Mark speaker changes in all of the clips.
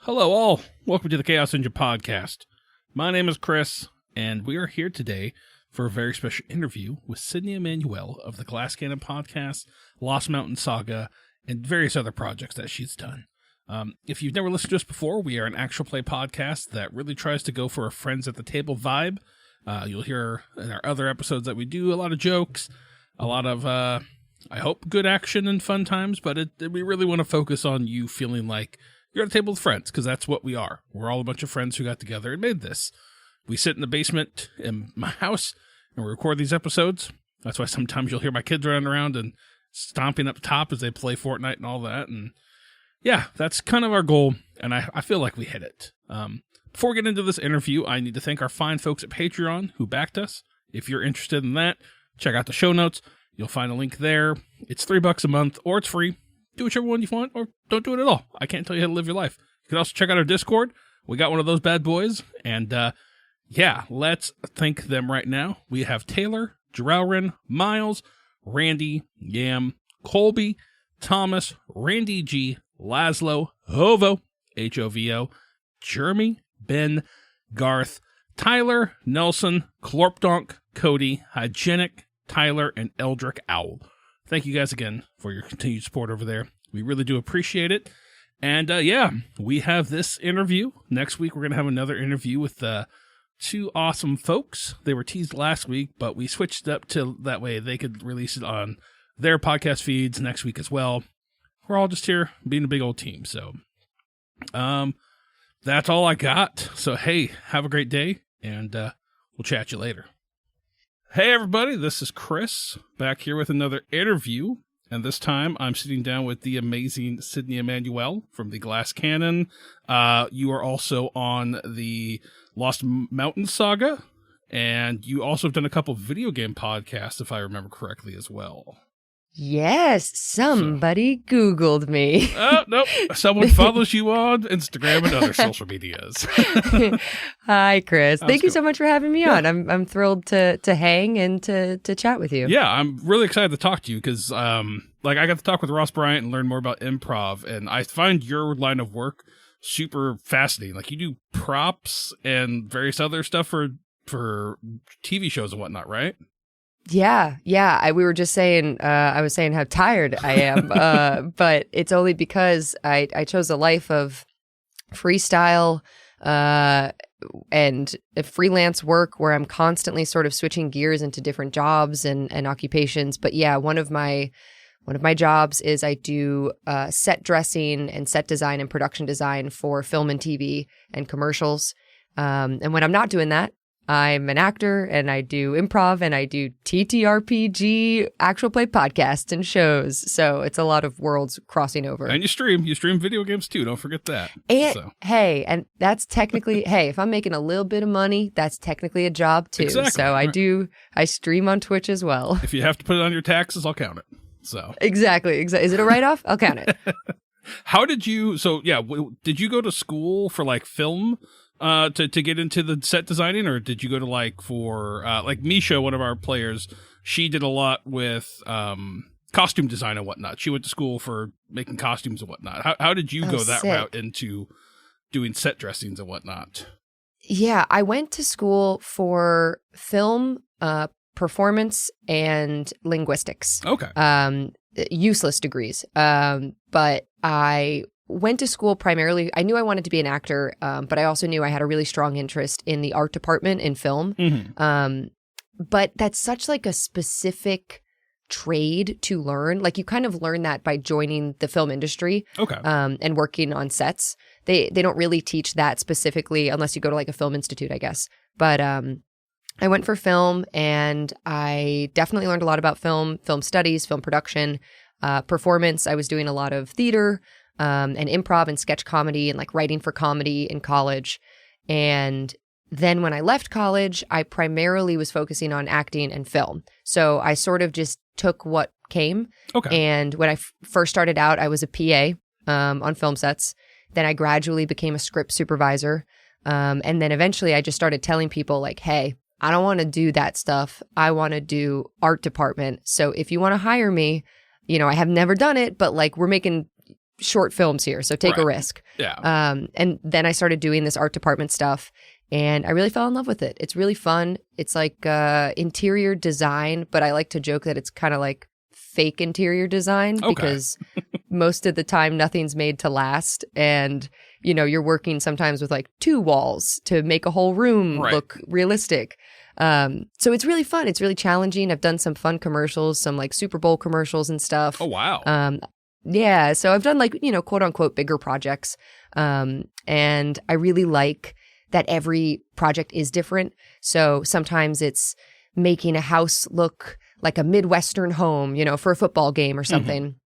Speaker 1: Hello all, welcome to the Chaos Ninja Podcast. My name is Chris, and we are here today for a very special interview with Sydney Amanuel of the Glass Cannon Podcast, Lost Mountain Saga, and various other projects that she's done. If you've never listened to us before, we are an actual play podcast that really tries to go for a friends at the table vibe. You'll hear in our other episodes that we do a lot of jokes, a lot of, I hope, good action and fun times, but we really want to focus on you feeling like you're at a table with friends, because that's what we are. We're all a bunch of friends who got together and made this. We sit in the basement in my house, and we record these episodes. That's why sometimes you'll hear my kids running around and stomping up top as they play Fortnite and all that. And yeah, that's kind of our goal, and I feel like we hit it. Before we get into this interview, I need to thank our fine folks at Patreon who backed us. If you're interested in that, check out the show notes. You'll find a link there. It's $3 a month, or it's free. Do whichever one you want, or don't do it at all. I can't tell you how to live your life. You can also check out our Discord. We got one of those bad boys. And, yeah, let's thank them right now. We have Taylor, Jarowrin, Miles, Randy, Yam, Colby, Thomas, Randy G, Laszlo, Hovo, H-O-V-O, Jeremy, Ben, Garth, Tyler, Nelson, Clorpdonk, Cody, Hygienic, Tyler, and Eldrick Owl. Thank you guys again for your continued support over there. We really do appreciate it. And yeah, we have this interview. Next week, we're going to have another interview with two awesome folks. They were teased last week, but we switched up to that way they could release it on their podcast feeds next week as well. We're all just here being a big old team. So that's all I got. So, hey, have a great day, and we'll chat you later. Hey everybody, this is Chris, back here with another interview, and this time I'm sitting down with the amazing Sydney Amanuel from the Glass Cannon. You are also on the Lost Mountain Saga, and you also have done a couple video game podcasts, if I remember correctly, as well.
Speaker 2: Yes, somebody Googled me.
Speaker 1: Oh, nope. Someone follows you on Instagram and other social medias.
Speaker 2: Hi, Chris. Thank you so much for having me on. I'm thrilled to hang and to chat with you.
Speaker 1: Yeah, I'm really excited to talk to you because, I got to talk with Ross Bryant and learn more about improv, and I find your line of work super fascinating. Like, you do props and various other stuff for TV shows and whatnot, right?
Speaker 2: Yeah. We were just saying, I was saying how tired I am, but it's only because I chose a life of freestyle and freelance work where I'm constantly sort of switching gears into different jobs and occupations. But yeah, one of my jobs is I do set dressing and set design and production design for film and TV and commercials. And when I'm not doing that, I'm an actor, and I do improv, and I do TTRPG, actual play podcasts and shows. So it's a lot of worlds crossing over.
Speaker 1: And you stream video games too. Don't forget that.
Speaker 2: And hey, and that's technically, hey, if I'm making a little bit of money, that's technically a job too. Exactly. So I stream on Twitch as well.
Speaker 1: If you have to put it on your taxes, I'll count it. So
Speaker 2: exactly. Is it a write-off? I'll count it.
Speaker 1: How did you? So yeah, did you go to school for like film? To get into the set designing, or did you go to like Misha, one of our players, she did a lot with costume design and whatnot. She went to school for making costumes and whatnot. How did you go that route into doing set dressings and whatnot?
Speaker 2: Yeah, I went to school for film, performance, and linguistics.
Speaker 1: Okay.
Speaker 2: Useless degrees. But I went to school primarily, I knew I wanted to be an actor, but I also knew I had a really strong interest in the art department in film. Mm-hmm. But that's such like a specific trade to learn. Like you kind of learn that by joining the film industry.
Speaker 1: Okay.
Speaker 2: And working on sets. They don't really teach that specifically unless you go to like a film institute, I guess. But I went for film, and I definitely learned a lot about film studies, film production, performance. I was doing a lot of theater, and improv and sketch comedy and like writing for comedy in college. And then when I left college, I primarily was focusing on acting and film. So I sort of just took what came.
Speaker 1: Okay.
Speaker 2: And when I first started out, I was a PA on film sets. Then I gradually became a script supervisor. And then eventually I just started telling people like, hey, I don't want to do that stuff. I want to do art department. So if you want to hire me, I have never done it, but like we're making short films here, so take a risk.
Speaker 1: Yeah.
Speaker 2: And then I started doing this art department stuff, and I really fell in love with it. It's really fun. It's like interior design, but I like to joke that it's kind of like fake interior design because most of the time nothing's made to last, and you're working sometimes with like 2 walls to make a whole room look realistic. So it's really fun. It's really challenging. I've done some fun commercials, some like Super Bowl commercials and stuff.
Speaker 1: Oh, wow.
Speaker 2: Yeah. So I've done like, quote unquote bigger projects. And I really like that every project is different. So sometimes it's making a house look like a Midwestern home, for a football game or something. Mm-hmm.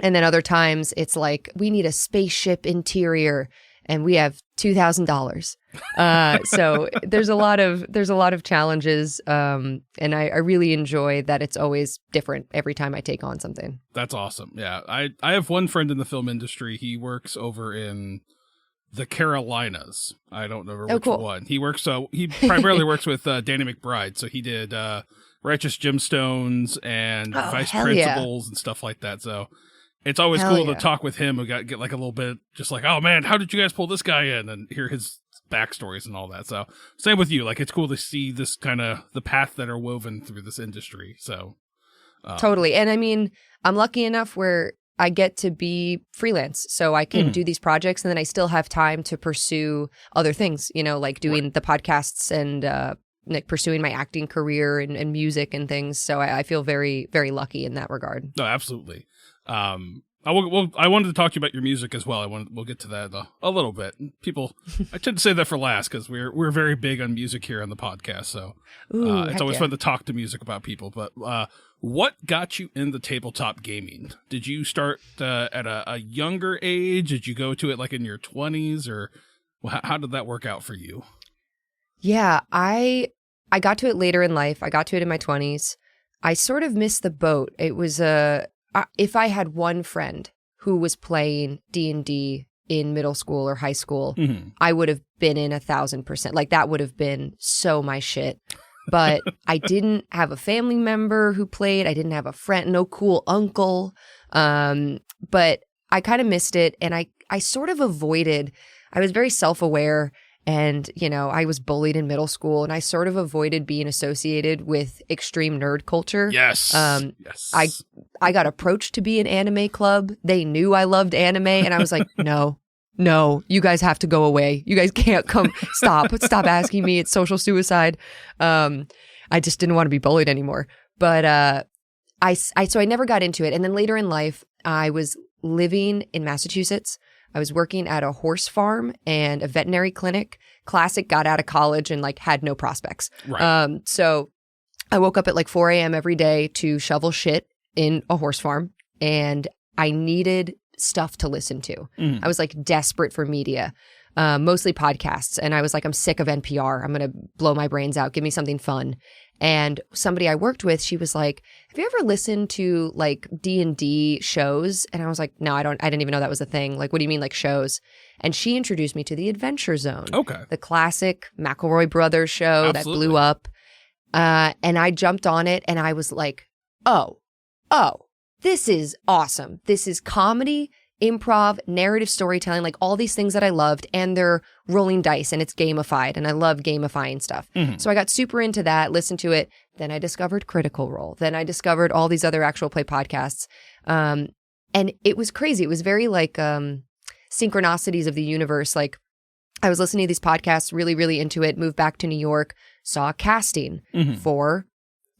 Speaker 2: And then other times it's like, we need a spaceship interior and we have $2,000. So there's a lot of challenges. And I really enjoy that it's always different every time I take on something.
Speaker 1: That's awesome. Yeah. I have one friend in the film industry. He works over in the Carolinas. I don't know which one. He primarily works with Danny McBride. So he did Righteous Gemstones and Vice Principals and stuff like that. So it's always cool to talk with him. We get like a little bit just like, oh man, how did you guys pull this guy in, and hear his backstories and all that. So same with you. Like, it's cool to see this kind of the path that are woven through this industry. So
Speaker 2: totally. And I mean, I'm lucky enough where I get to be freelance, so I can do these projects, and then I still have time to pursue other things, like doing the podcasts and like pursuing my acting career and music and things. So I feel very, very lucky in that regard.
Speaker 1: No, absolutely. I wanted to talk to you about your music as well. We'll get to that a little bit. People, I tend to say that for last because we're very big on music here on the podcast. So it's always fun to talk to music about people. But what got you into tabletop gaming? Did you start at a younger age? Did you go to it like in your 20s, or how did that work out for you?
Speaker 2: Yeah, I got to it later in life. I got to it in my 20s. I sort of missed the boat. It was if I had one friend who was playing D&D in middle school or high school, I would have been in 1,000%. Like, that would have been so my shit. But I didn't have a family member who played. I didn't have a friend, no cool uncle. But I kind of missed it. And I sort of avoided, I was very self-aware. And, I was bullied in middle school, and I sort of avoided being associated with extreme nerd culture.
Speaker 1: Yes. Yes.
Speaker 2: I got approached to be an anime club. They knew I loved anime, and I was like, no, you guys have to go away. You guys can't come. Stop asking me. It's social suicide. I just didn't want to be bullied anymore. But so I never got into it. And then later in life, I was living in Massachusetts. I was working at a horse farm and a veterinary clinic. Classic, got out of college and had no prospects.
Speaker 1: Right.
Speaker 2: So I woke up at 4 a.m. every day to shovel shit in a horse farm, and I needed stuff to listen to. I was desperate for media, mostly podcasts. And I was I'm sick of NPR. I'm going to blow my brains out. Give me something fun. And somebody I worked with, she was like, have you ever listened to D&D shows? And I was like, no, I didn't even know that was a thing. What do you mean shows? And she introduced me to the Adventure Zone.
Speaker 1: Okay.
Speaker 2: The classic McElroy Brothers show that blew up. And I jumped on it, and I was like, oh, this is awesome. This is comedy, improv, narrative storytelling, all these things that I loved, and they're rolling dice, and it's gamified, and I love gamifying stuff. So I got super into that, listened to it. Then I discovered Critical Role. Then I discovered all these other actual play podcasts. And it was crazy. It was very synchronicities of the universe. I was listening to these podcasts, really, really into it, moved back to New York, saw casting for,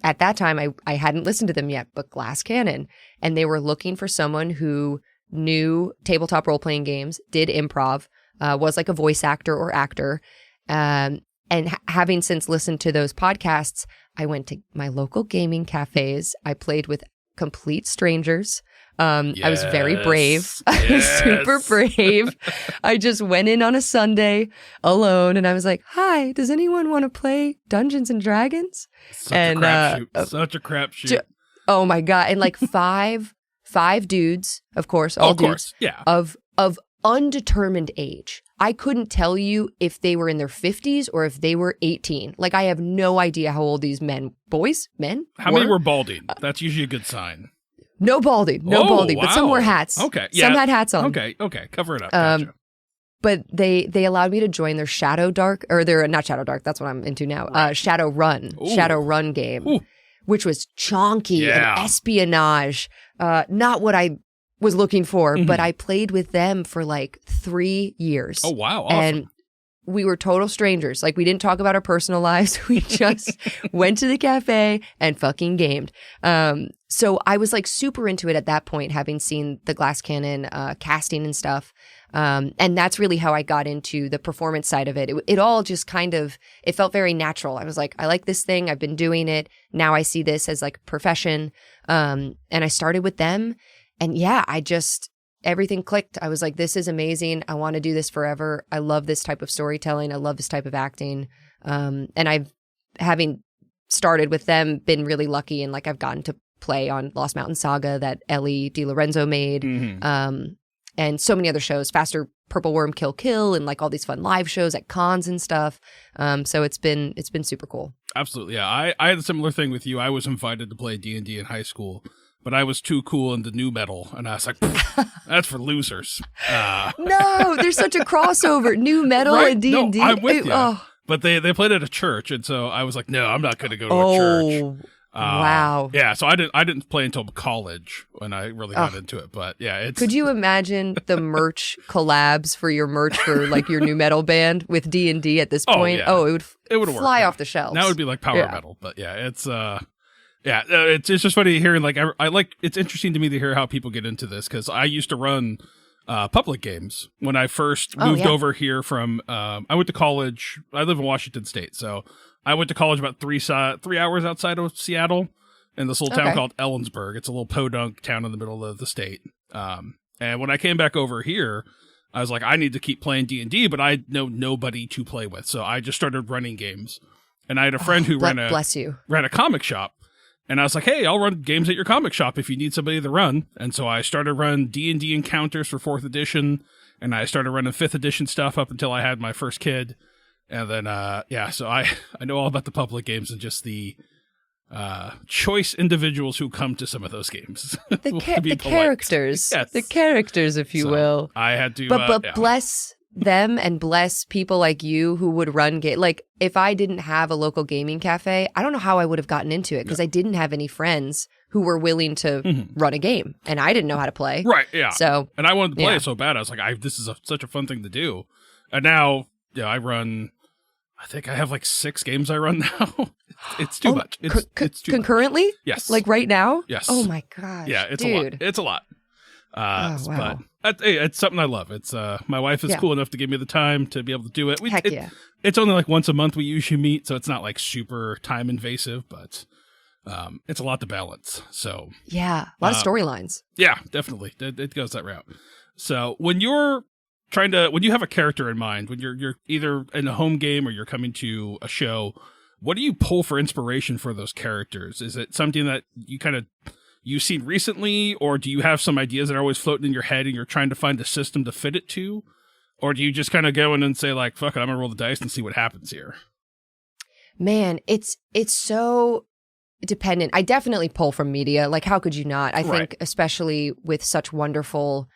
Speaker 2: at that time, I hadn't listened to them yet, but Glass Cannon. And they were looking for someone who knew tabletop role-playing games, did improv, was a voice actor or actor. And having since listened to those podcasts, I went to my local gaming cafes. I played with complete strangers. I was very brave. I was super brave. I just went in on a Sunday alone, and I was like, hi, does anyone want to play Dungeons and Dragons?
Speaker 1: Such a crapshoot.
Speaker 2: Oh my God. And five dudes, of course, all dudes,
Speaker 1: yeah,
Speaker 2: of undetermined age. I couldn't tell you if they were in their 50s or if they were 18. I have no idea how old these men. How
Speaker 1: many were balding? That's usually a good sign.
Speaker 2: No balding, but some wore hats.
Speaker 1: Okay, yeah.
Speaker 2: Some had hats on.
Speaker 1: Okay, cover it up. Gotcha.
Speaker 2: But they allowed me to join their Shadow Dark, or their, not Shadow Dark, that's what I'm into now,
Speaker 1: Right.
Speaker 2: Shadow Run game,
Speaker 1: Ooh.
Speaker 2: which was chonky
Speaker 1: Yeah.
Speaker 2: and espionage. Not what I was looking for, but I played with them for like 3 years.
Speaker 1: Oh, wow. Awesome.
Speaker 2: And we were total strangers. Like, we didn't talk about our personal lives. We just went to the cafe and fucking gamed. So I was like super into it at that point, having seen the Glass Cannon casting and stuff. And that's really how I got into the performance side of it. It all just kind of, it felt very natural. I was like, I like this thing. I've been doing it. Now I see this as like a profession. And I started with them. And yeah, everything clicked. I was like, this is amazing. I want to do this forever. I love this type of storytelling. I love this type of acting. And I've, having started with them, been really lucky. And like, I've gotten to play on Lost Mountain Saga that Ellie DiLorenzo made. And so many other shows, Faster Purple Worm Kill Kill, and like all these fun live shows at cons and stuff. So it's been super cool.
Speaker 1: Absolutely. Yeah. I had a similar thing with you. I was invited to play D&D in high school, but I was too cool into new metal, and I was like, that's for losers.
Speaker 2: No, there's such a crossover, new metal
Speaker 1: right?
Speaker 2: and D&D.
Speaker 1: No, I'm with you.
Speaker 2: Oh.
Speaker 1: But they played at a church, and so I was like, no, I'm not going to go to a church.
Speaker 2: Wow.
Speaker 1: Yeah, so I didn't play until college when I really got into it. But yeah,
Speaker 2: Could you imagine the merch collabs for your merch for like your new metal band with D&D at this point?
Speaker 1: Yeah.
Speaker 2: Oh, it would fly
Speaker 1: worked,
Speaker 2: off the shelves.
Speaker 1: That would be like power metal. But yeah, it's just funny hearing, like, I like, it's interesting to me to hear how people get into this, because I used to run public games when I first moved over here from, I went to college. I live in Washington State, so I went to college about 3 hours outside of Seattle in this little town called Ellensburg. It's a little podunk town in the middle of the state. And when I came back over here, I was like, I need to keep playing D&D, but I know nobody to play with. So I just started running games. And I had a friend who ran a comic shop. And I was like, hey, I'll run games at your comic shop if you need somebody to run. And so I started running D&D encounters for 4th edition. And I started running 5th edition stuff up until I had my first kid. And then, so I know all about the public games and just the choice individuals who come to some of those games.
Speaker 2: The characters.
Speaker 1: Yes.
Speaker 2: The characters, if you will.
Speaker 1: I had to...
Speaker 2: But bless them and bless people like you who would run like, if I didn't have a local gaming cafe, I don't know how I would have gotten into it, because I didn't have any friends who were willing to run a game, and I didn't know how to play.
Speaker 1: Right, yeah.
Speaker 2: So,
Speaker 1: and I wanted to play it so bad. I was like, this is such a fun thing to do. And now, I run... I think I have like 6 games I run now. It's too much. It's too
Speaker 2: concurrently?
Speaker 1: Much. Yes.
Speaker 2: Like right now?
Speaker 1: Yes.
Speaker 2: Oh my gosh.
Speaker 1: Yeah, it's
Speaker 2: dude.
Speaker 1: a lot. It's a lot.
Speaker 2: Wow.
Speaker 1: But it's something I love. It's my wife is cool enough to give me the time to be able to do it.
Speaker 2: Heck yeah.
Speaker 1: It's only like once a month we usually meet, so it's not like super time invasive, but it's a lot to balance. So
Speaker 2: yeah, a lot of storylines.
Speaker 1: Yeah, definitely. It goes that route. So when you have a character in mind, when you're either in a home game or you're coming to a show, what do you pull for inspiration for those characters? Is it something that you've seen recently, or do you have some ideas that are always floating in your head and you're trying to find a system to fit it to? Or do you just kind of go in and say like, fuck it, I'm gonna roll the dice and see what happens here?
Speaker 2: Man, it's so dependent. I definitely pull from media. Like, how could you not? I think especially with such wonderful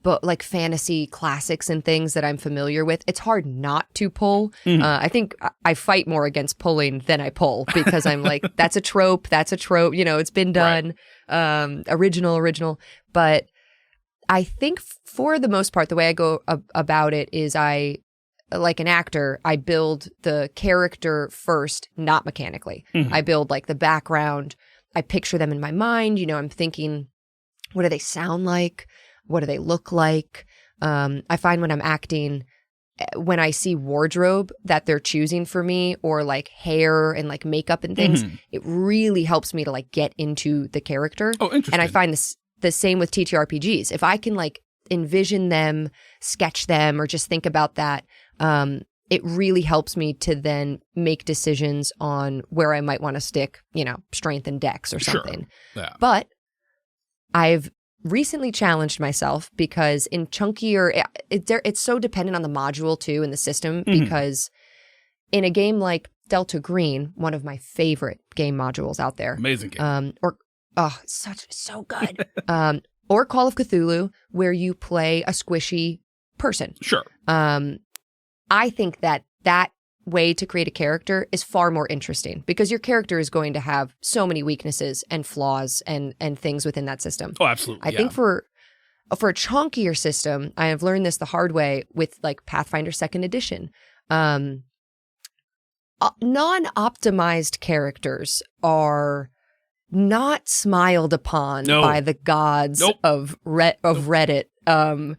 Speaker 2: but like fantasy classics and things that I'm familiar with, it's hard not to pull. I think I fight more against pulling than I pull, because I'm like, that's a trope. It's been done. Original. But I think for the most part, the way I go about it is like an actor, I build the character first, not mechanically. I build like the background. I picture them in my mind. I'm thinking, what do they sound like? What do they look like? I find when I'm acting, when I see wardrobe that they're choosing for me, or like hair and like makeup and things, it really helps me to like get into the character.
Speaker 1: Oh, interesting.
Speaker 2: And I find the same with TTRPGs. If I can like envision them, sketch them, or just think about that, it really helps me to then make decisions on where I might want to stick, strength and dex or something.
Speaker 1: Sure. Yeah.
Speaker 2: But I've recently challenged myself, because in chunkier, it's so dependent on the module too, in the system, because in a game like Delta Green, one of my favorite game modules out there.
Speaker 1: Amazing game.
Speaker 2: so good. Or Call of Cthulhu, where you play a squishy person.
Speaker 1: Sure.
Speaker 2: I think that way to create a character is far more interesting because your character is going to have so many weaknesses and flaws and things within that system.
Speaker 1: Oh, absolutely.
Speaker 2: I think for a chunkier system, I have learned this the hard way with like Pathfinder 2nd Edition. Non-optimized characters are not smiled upon by the gods of Reddit and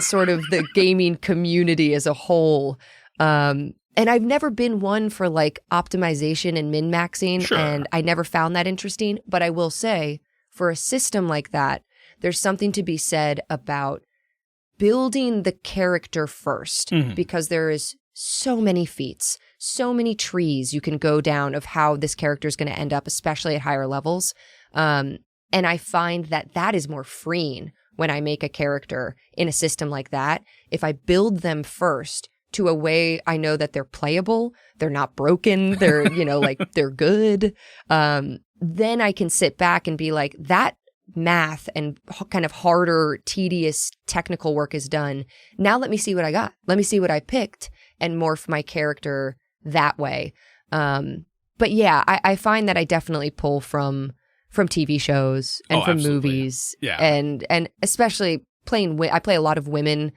Speaker 2: sort of the gaming community as a whole. And I've never been one for like optimization and min-maxing, and I never found that interesting. But I will say, for a system like that, there's something to be said about building the character first, because there is so many feats, so many trees you can go down of how this character is going to end up, especially at higher levels. And I find that is more freeing when I make a character in a system like that. If I build them first to a way I know that they're playable, they're not broken, they're, like they're good, then I can sit back and be like, that math and kind of harder, tedious technical work is done. Now let me see what I got. Let me see what I picked and morph my character that way. But yeah, I find that I definitely pull from TV shows and from movies.
Speaker 1: Yeah.
Speaker 2: And especially I play a lot of women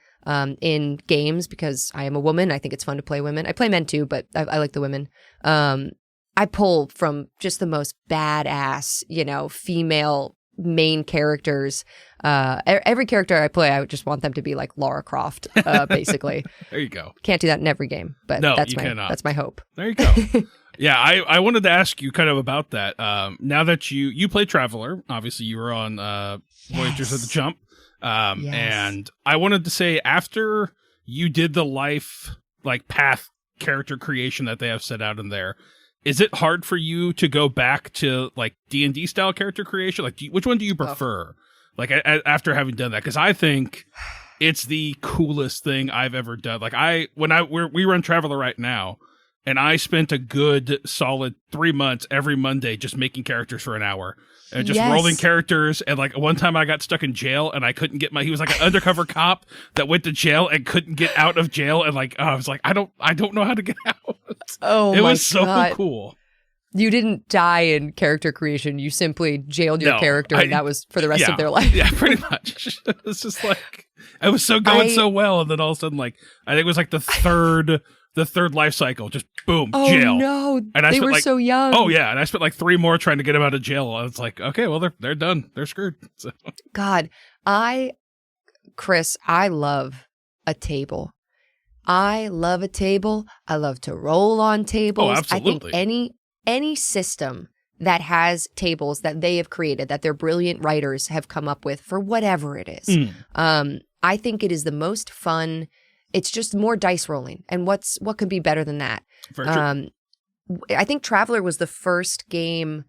Speaker 2: in games because I am a woman. I think it's fun to play women. I play men too, but I like the women. I pull from just the most badass, female main characters. Every character I play, I would just want them to be like Lara Croft, basically.
Speaker 1: There you go.
Speaker 2: Can't do that in every game, but that's my hope.
Speaker 1: There you go. Yeah, I wanted to ask you kind of about that. Now that you play Traveler, obviously you were on Voyagers of the Jump. And I wanted to say, after you did the life path character creation that they have set out in there, is it hard for you to go back to D&D style character creation? Which one do you prefer? After having done that, because I think it's the coolest thing I've ever done. We run Traveler right now, and I spent a good solid 3 months every Monday just making characters for an hour. And just rolling characters, and one time I got stuck in jail, and I couldn't get he was an undercover cop that went to jail and couldn't get out of jail, and I was like, I don't know how to get out.
Speaker 2: Oh,
Speaker 1: it was so cool.
Speaker 2: You didn't die in character creation; you simply jailed your character, and that was for the rest of their life.
Speaker 1: Yeah, pretty much. It's just it was going so well, and then all of a sudden, I think it was the third life cycle, just boom, jail.
Speaker 2: Oh no,
Speaker 1: and
Speaker 2: they were so young.
Speaker 1: Oh yeah, and I spent 3 more trying to get them out of jail. I was like, okay, well they're done, they're screwed. So.
Speaker 2: God, Chris, I love a table. I love a table. I love to roll on tables.
Speaker 1: Oh, absolutely.
Speaker 2: I think any system that has tables that they have created, that their brilliant writers have come up with for whatever it is, I think it is the most fun. It's just more dice rolling. And what could be better than that? I think Traveler was the first game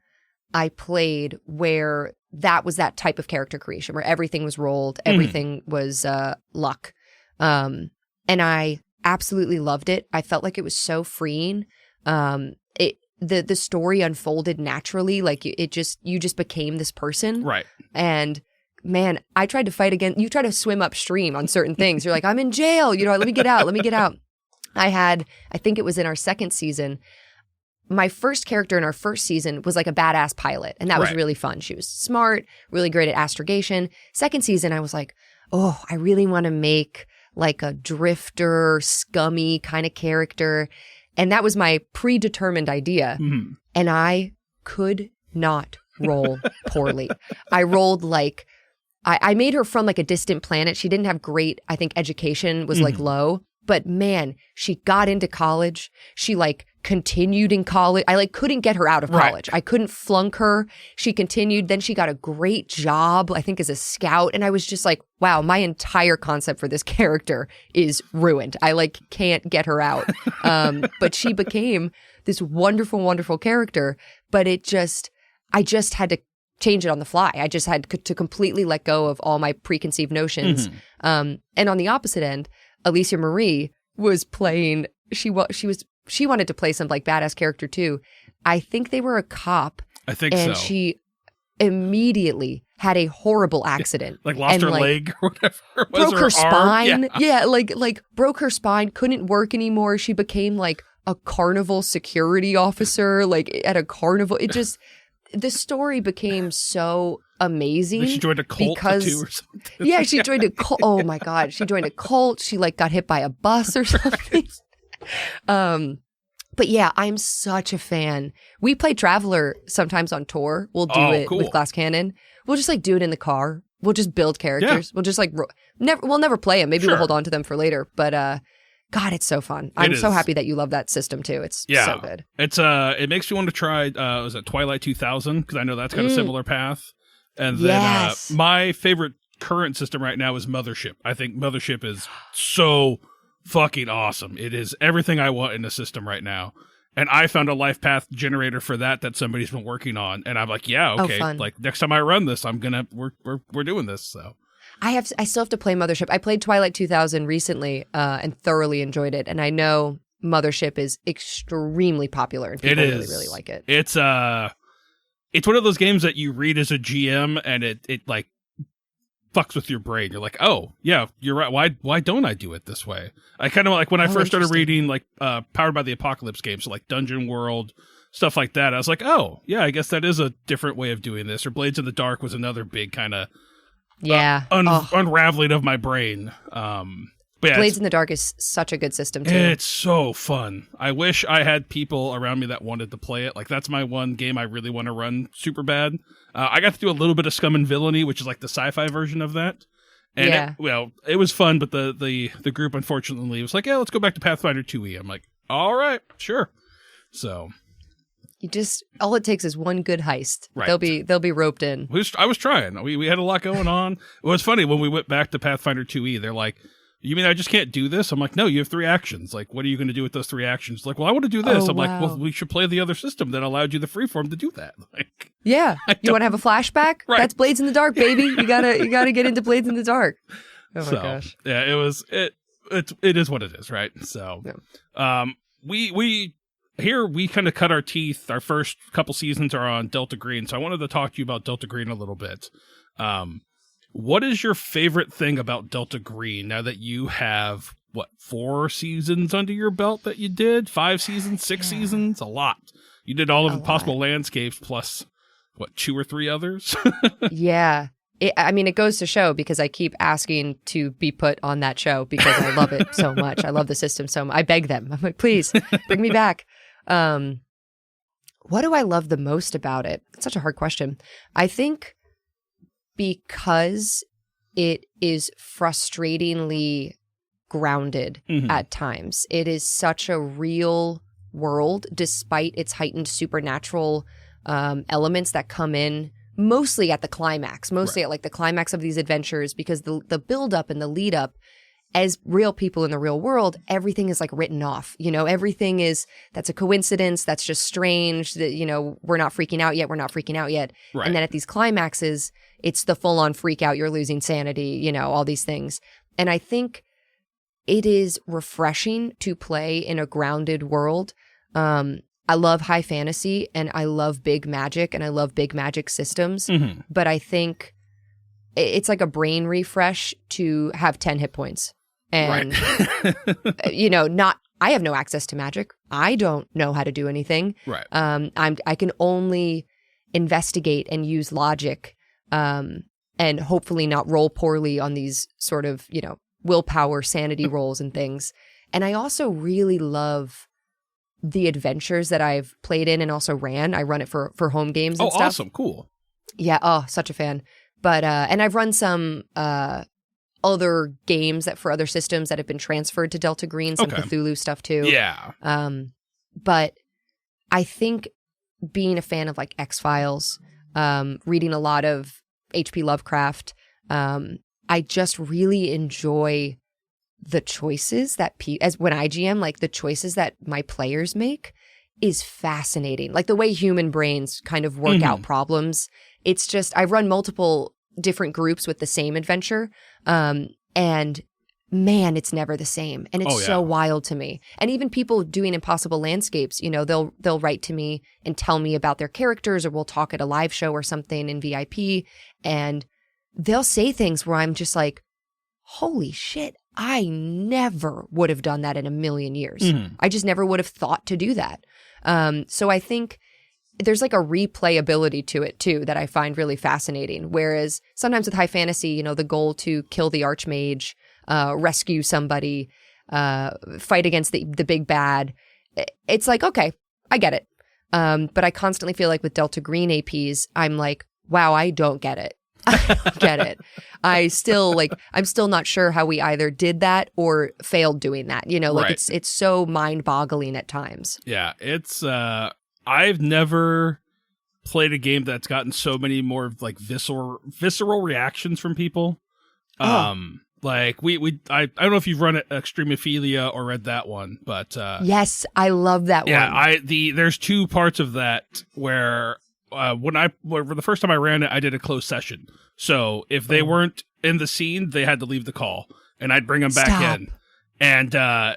Speaker 2: I played where that was that type of character creation, where everything was rolled, everything was luck. And I absolutely loved it. I felt like it was so freeing. The story unfolded naturally. You just became this person. Right. And man, I tried to fight against, you try to swim upstream on certain things. You're like, I'm in jail. Let me get out. I think it was in our second season, my first character in our first season was a badass pilot. And that was really fun. She was smart, really great at astrogation. Second season, I was like, oh, I really want to make a drifter, scummy kind of character. And that was my predetermined idea. Mm-hmm. And I could not roll poorly. I rolled I made her from a distant planet. She didn't have great, I think, education was low. But man, she got into college. She continued in college. I couldn't get her out of college. I couldn't flunk her. She continued. Then she got a great job, I think, as a scout. And I was just like, wow, my entire concept for this character is ruined. I can't get her out. But she became this wonderful, wonderful character. But I just had to change it on the fly. I just had to completely let go of all my preconceived notions. And on the opposite end, Alicia Marie was playing, she wanted to play some badass character too. I think they were a cop.
Speaker 1: I think
Speaker 2: and
Speaker 1: so.
Speaker 2: immediately had a horrible accident.
Speaker 1: Like lost her leg or whatever.
Speaker 2: Broke her spine.
Speaker 1: Yeah.
Speaker 2: Like broke her spine, couldn't work anymore. She became like a carnival security officer, like at a carnival. It just, the story became so amazing.
Speaker 1: She joined a cult too or something.
Speaker 2: Yeah, she joined a cult. Oh my God. She joined a cult. She like got hit by a bus or something. But yeah, I'm such a fan. We play Traveler sometimes on tour. We'll do it
Speaker 1: cool.
Speaker 2: with Glass Cannon. We'll just like do it in the car. We'll just build characters. We'll just like we'll never play them. Maybe we'll hold on to them for later. But God, it's so fun. I'm so happy that you love that system too. It's so good.
Speaker 1: It's it makes me want to try was it Twilight 2000, because I know that's got a similar path. And then my favorite current system right now is Mothership. I think Mothership is so fucking awesome. It is everything I want in a system right now. And I found a life path generator for that somebody's been working on. And I'm like, yeah, okay. Like next time I run this, we're doing this. So
Speaker 2: I still have to play Mothership. I played Twilight 2000 recently and thoroughly enjoyed it. And I know Mothership is extremely popular and people really, really like it.
Speaker 1: It's one of those games that you read as a GM and it like fucks with your brain. You're like, oh yeah, you're right. Why don't I do it this way? I kind of like when I first started reading like Powered by the Apocalypse games, so like Dungeon World, stuff like that. I was like, oh yeah, I guess that is a different way of doing this. Or Blades in the Dark was another big kind of unraveling of my brain. But yeah,
Speaker 2: Blades in the Dark is such a good system too.
Speaker 1: It's so fun. I wish I had people around me that wanted to play it. Like that's my one game I really want to run super bad. I got to do a little bit of Scum and Villainy, which is like the sci-fi version of that. And it was fun, but the group unfortunately was like, yeah, let's go back to Pathfinder 2e. I'm like, all right, sure. So
Speaker 2: all it takes is one good heist.
Speaker 1: Right.
Speaker 2: They'll be roped in.
Speaker 1: I was trying. We had a lot going on. It was funny when we went back to Pathfinder 2e. They're like, you mean I just can't do this? I'm like, no, you have 3 actions. Like, what are you going to do with those 3 actions? Like, well, I want to do this. I'm like, well, we should play the other system that allowed you the freeform to do that. Like,
Speaker 2: yeah, you want to have a flashback? Right. That's Blades in the Dark, baby. You gotta get into Blades in the Dark. Oh my gosh.
Speaker 1: Yeah, it is what it is, right? So, we kind of cut our teeth. Our first couple seasons are on Delta Green, so I wanted to talk to you about Delta Green a little bit. What is your favorite thing about Delta Green now that you have, 4 seasons under your belt that you did? 5 seasons, 6 seasons? A lot. You did all of the possible landscapes plus, 2 or 3 others?
Speaker 2: Yeah. It goes to show because I keep asking to be put on that show because I love it so much. I love the system so much. I beg them. I'm like, please, bring me back. What do I love the most about it? It's such a hard question. I think because it is frustratingly grounded at times. It is such a real world, despite its heightened supernatural elements that come in mostly at the climax, at like the climax of these adventures, because the build up and the lead up, as real people in the real world, everything is like written off. Everything that's a coincidence. That's just strange that, we're not freaking out yet. We're not freaking out yet. Right. And then at these climaxes, it's the full on freak out. You're losing sanity, all these things. And I think it is refreshing to play in a grounded world. I love high fantasy and I love big magic and I love big magic systems. But I think it's like a brain refresh to have 10 hit points. And, I have no access to magic. I don't know how to do anything.
Speaker 1: Right.
Speaker 2: I can only investigate and use logic, and hopefully not roll poorly on these sort of, willpower, sanity rolls and things. And I also really love the adventures that I've played in and also ran. I run it for home games and stuff. Oh,
Speaker 1: awesome. Cool.
Speaker 2: Yeah. Oh, such a fan. But, and I've run some, other games that for other systems that have been transferred to Delta Green, some Cthulhu stuff too.
Speaker 1: Yeah.
Speaker 2: But I think being a fan of like X-Files, reading a lot of H.P. Lovecraft, I just really enjoy the choices that as when I GM, like the choices that my players make is fascinating. Like the way human brains kind of work out problems. It's just, I run multiple different groups with the same adventure. And man, it's never the same. And it's so wild to me. And even people doing Impossible Landscapes, you know, they'll write to me and tell me about their characters, or we'll talk at a live show or something in VIP, and they'll say things where I'm just like, holy shit, I never would have done that in a million years. I just never would have thought to do that. So I think there's like a replayability to it too that I find really fascinating. Whereas sometimes with high fantasy, you know, the goal to kill the archmage, rescue somebody, fight against the big bad, it's like, okay, I get it. But I constantly feel like with Delta Green APs, I'm like, wow, I don't get it. I don't get it. I'm still not sure how we either did that or failed doing that. You know, like it's so mind-boggling at times.
Speaker 1: Yeah, it's I've never played a game that's gotten so many more like visceral reactions from people. Like I don't know if you've run Extremophilia or read that one, but
Speaker 2: yes, I love that one.
Speaker 1: Yeah, there's two parts of that where when the first time I ran it, I did a closed session. So if they weren't in the scene, they had to leave the call, and I'd bring them back in. And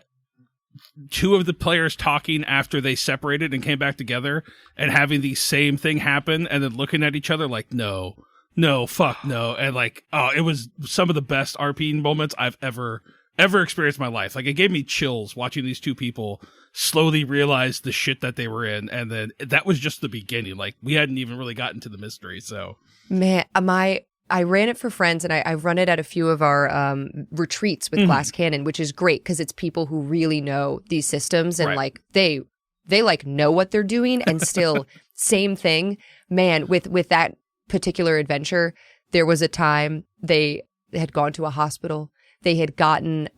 Speaker 1: two of the players talking after they separated and came back together, and having the same thing happen, and then looking at each other like, no, fuck no. And like, it was some of the best RP moments I've ever experienced in my life. Like, it gave me chills watching these two people slowly realize the shit that they were in. And then that was just the beginning. Like, we hadn't even really gotten to the mystery. So,
Speaker 2: man, I ran it for friends, and I run it at a few of our retreats with Glass Cannon, which is great because it's people who really know these systems, and like they like know what they're doing, and still same thing. Man, with that particular adventure, there was a time they had gone to a hospital. They had gotten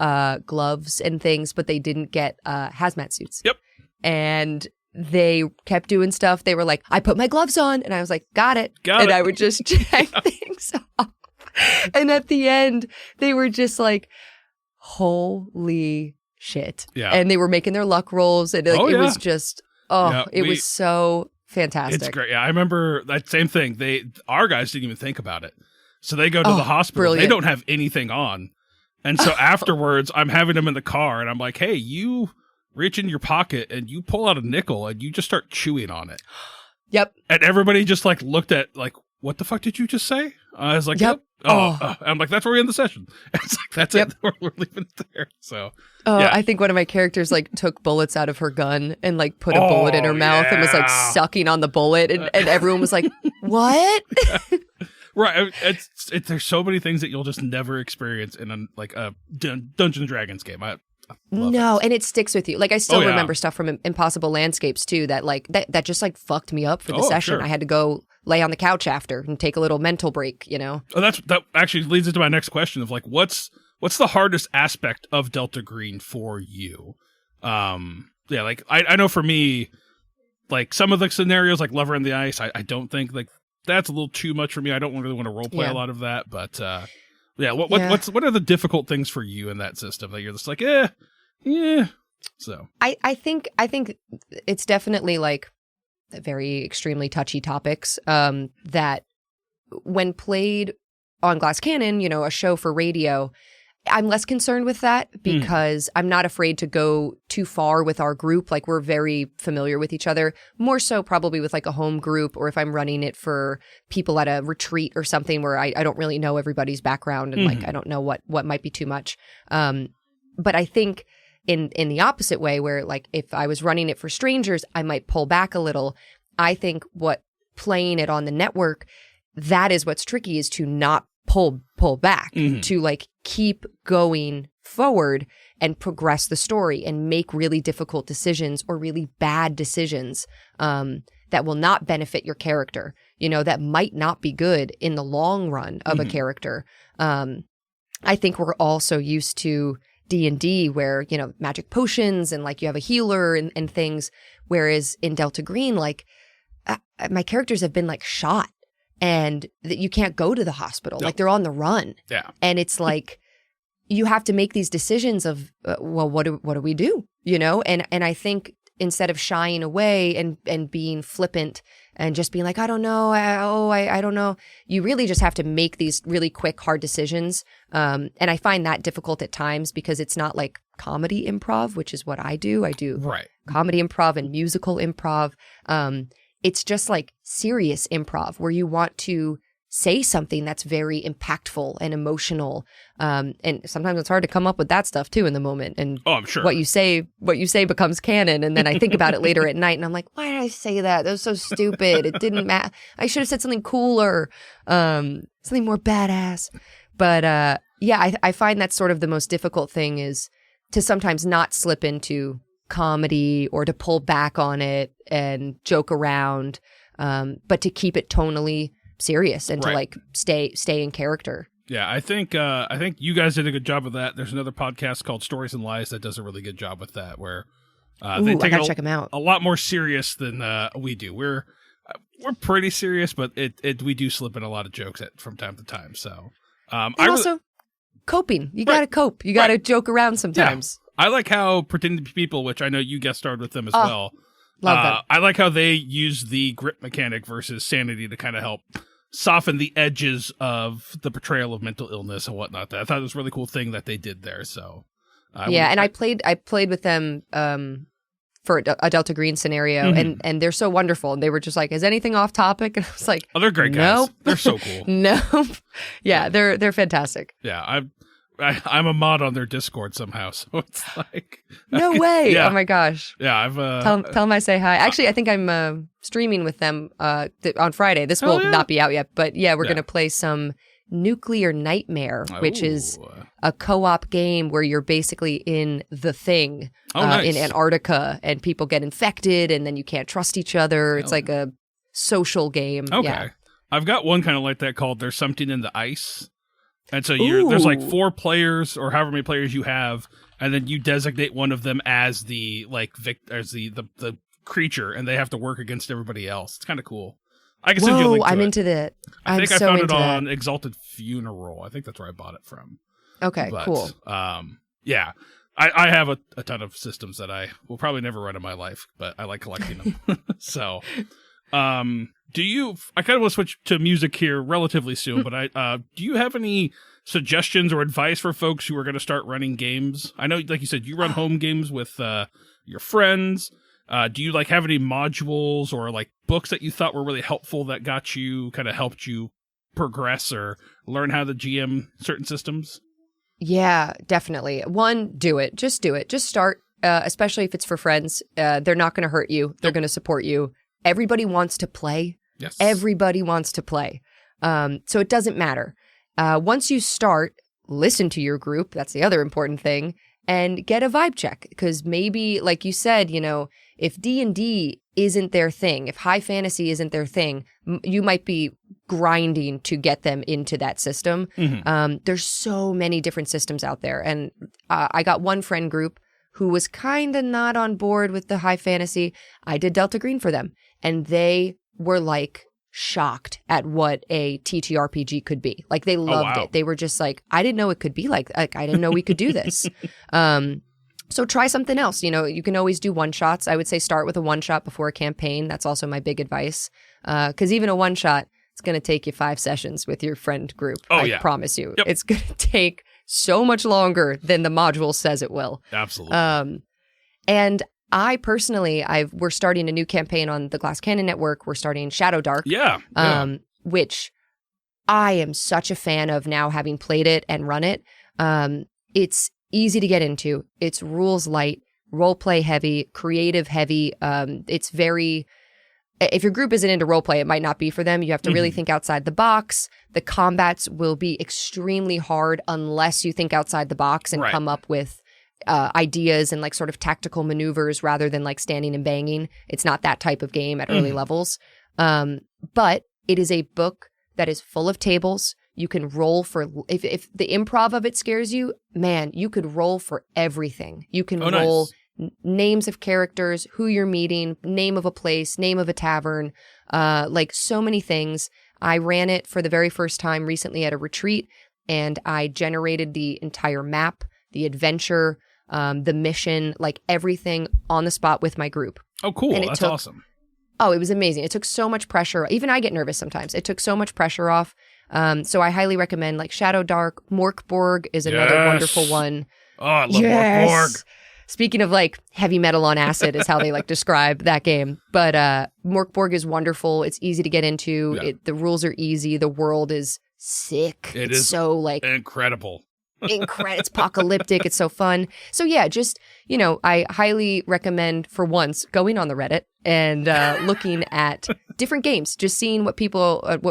Speaker 2: gloves and things, but they didn't get hazmat suits.
Speaker 1: Yep.
Speaker 2: And they kept doing stuff. They were like, I put my gloves on. And I was like, got it. And I would just check things off. And at the end, they were just like, holy shit. Yeah. And they were making their luck rolls. And it was just, it was so fantastic.
Speaker 1: It's great. Yeah, I remember that same thing. Our guys didn't even think about it. So they go to the hospital. Brilliant. They don't have anything on. And so afterwards, I'm having them in the car, and I'm like, hey, you reach in your pocket and you pull out a nickel and you just start chewing on it.
Speaker 2: Yep.
Speaker 1: And everybody just like looked at like, what the fuck did you just say? I was like, yep. I'm like, that's where we end the session. It's like, that's it. We're leaving it there. So,
Speaker 2: I think one of my characters like took bullets out of her gun and like put a bullet in her mouth and was like sucking on the bullet. And everyone was like, what?
Speaker 1: Right. There's so many things that you'll just never experience in a Dungeons and Dragons game. I love it.
Speaker 2: And it sticks with you. Like, I still remember stuff from Impossible Landscapes too, that like that just like fucked me up for the session. Sure. I had to go lay on the couch after and take a little mental break, you know?
Speaker 1: Oh, that actually leads into my next question of like, what's the hardest aspect of Delta Green for you? Like I know for me, like some of the scenarios like Lover in the Ice, I don't think like that's a little too much for me. I don't really want to role play a lot of that, but what are the difficult things for you in that system that you're just like, yeah. So
Speaker 2: I think it's definitely like very extremely touchy topics that when played on Glass Cannon, you know, a show for radio, I'm less concerned with that because I'm not afraid to go too far with our group. Like, we're very familiar with each other, more so probably with like a home group, or if I'm running it for people at a retreat or something where I don't really know everybody's background and like I don't know what might be too much. But I think in the opposite way, where like if I was running it for strangers, I might pull back a little. I think what playing it on the network, that is what's tricky, is to not pull back, to like keep going forward and progress the story and make really difficult decisions or really bad decisions that will not benefit your character, you know, that might not be good in the long run of a character. I think we're all so used to D&D where, you know, magic potions and like you have a healer and things, whereas in Delta Green, like my characters have been like shot. And that you can't go to the hospital. Like, they're on the run. Yeah. And it's like, you have to make these decisions of, well, what do we do? You know? And I think instead of shying away and being flippant and just being like, I don't know. I don't know. You really just have to make these really quick, hard decisions. And I find that difficult at times because it's not like comedy improv, which is what I do. I do comedy improv and musical improv. It's just like serious improv where you want to say something that's very impactful and emotional. And sometimes it's hard to come up with that stuff too in the moment. And
Speaker 1: I'm sure
Speaker 2: what you say becomes canon. And then I think about it later at night and I'm like, why did I say that? That was so stupid. It didn't matter. I should have said something cooler, something more badass. But I find that's sort of the most difficult thing is to sometimes not slip into comedy or to pull back on it and joke around, but to keep it tonally serious and to like stay in character.
Speaker 1: Yeah, I think you guys did a good job of that. There's another podcast called Stories and Lies that does a really good job with that, where they take
Speaker 2: I gotta check them out.
Speaker 1: A lot more serious than we do. We're pretty serious, but we do slip in a lot of jokes from time to time. So
Speaker 2: also coping. You gotta cope. You gotta joke around sometimes.
Speaker 1: Yeah. I like how Pretending to Be People, which I know you guest starred with them as well.
Speaker 2: Love them.
Speaker 1: I like how they use the grip mechanic versus sanity to kind of help soften the edges of the portrayal of mental illness and whatnot. I thought it was a really cool thing that they did there. So
Speaker 2: I played with them for a Delta Green scenario, and they're so wonderful. And they were just like, "Is anything off topic?" And I was like,
Speaker 1: "Oh, they're great guys. Nope. They're so cool.
Speaker 2: Nope. Yeah, they're fantastic.
Speaker 1: Yeah, I'm a mod on their Discord somehow, so it's like
Speaker 2: no way. Yeah. Oh my gosh.
Speaker 1: Yeah, I've
Speaker 2: tell them I say hi. Actually, I think I'm streaming with them on Friday. This will not be out yet, but we're gonna play some Nuclear Nightmare, which is a co-op game where you're basically in the thing in Antarctica, and people get infected, and then you can't trust each other. It's like a social game.
Speaker 1: Okay,
Speaker 2: yeah.
Speaker 1: I've got one kind of like that called "There's Something in the Ice." And so there's like 4 players or however many players you have, and then you designate one of them as the the creature, and they have to work against everybody else. It's kind of cool. I can send you a link to
Speaker 2: I'm
Speaker 1: it.
Speaker 2: into that.
Speaker 1: I think I found it on Exalted Funeral. I think that's where I bought it from.
Speaker 2: Okay,
Speaker 1: but,
Speaker 2: cool.
Speaker 1: Yeah. I have a ton of systems that I will probably never run in my life, but I like collecting them. So I kind of want to switch to music here relatively soon, but do you have any suggestions or advice for folks who are going to start running games? I know, like you said, you run home games with your friends. Do you have any modules or books that you thought were really helpful that helped you progress or learn how to GM certain systems?
Speaker 2: Yeah, definitely. One, do it. Just do it. Just start, especially if it's for friends. They're not going to hurt you. They're going to support you. Everybody wants to play.
Speaker 1: Yes.
Speaker 2: Everybody wants to play. So it doesn't matter. Once you start, listen to your group. That's the other important thing. And get a vibe check. Because maybe, like you said, if D&D isn't their thing, if high fantasy isn't their thing, you might be grinding to get them into that system. Mm-hmm. There's so many different systems out there. And I got one friend group who was kind of not on board with the high fantasy. I did Delta Green for them. And they were shocked at what a TTRPG could be. They loved it. They were just like, I didn't know it could be I didn't know we could do this. So try something else. You can always do one-shots. I would say start with a one-shot before a campaign. That's also my big advice. Because even a one-shot, it's going to take you 5 sessions with your friend group. I promise you. Yep. It's going to take so much longer than the module says it will.
Speaker 1: Absolutely.
Speaker 2: And I personally, we're starting a new campaign on the Glass Cannon Network. We're starting Shadow Dark.
Speaker 1: Yeah.
Speaker 2: Which I am such a fan of now, having played it and run it. It's easy to get into. It's rules light, role play heavy, creative heavy. It's very, if your group isn't into role play, it might not be for them. You have to really think outside the box. The combats will be extremely hard unless you think outside the box and come up with ideas and sort of tactical maneuvers rather than standing and banging. It's not that type of game at early levels. But it is a book that is full of tables. You can roll for, if the improv of it scares you, man, you could roll for everything. You can roll names of characters, who you're meeting, name of a place, name of a tavern, so many things. I ran it for the very first time recently at a retreat, and I generated the entire map, the adventure, the mission, everything on the spot with my group.
Speaker 1: Oh, cool. That's awesome.
Speaker 2: Oh, it was amazing. It took so much pressure. Even I get nervous sometimes. It took so much pressure off. So I highly recommend like Shadow Dark. Morkborg is another wonderful one.
Speaker 1: Oh, I love Morkborg.
Speaker 2: Speaking of like heavy metal on acid is how they like describe that game. But Morkborg is wonderful. It's easy to get into.
Speaker 1: Yeah.
Speaker 2: The rules are easy. The world is sick.
Speaker 1: It
Speaker 2: it's
Speaker 1: is
Speaker 2: so like
Speaker 1: incredible.
Speaker 2: It's apocalyptic. It's so fun. So yeah, just, I highly recommend for once going on the Reddit and looking at different games, just seeing what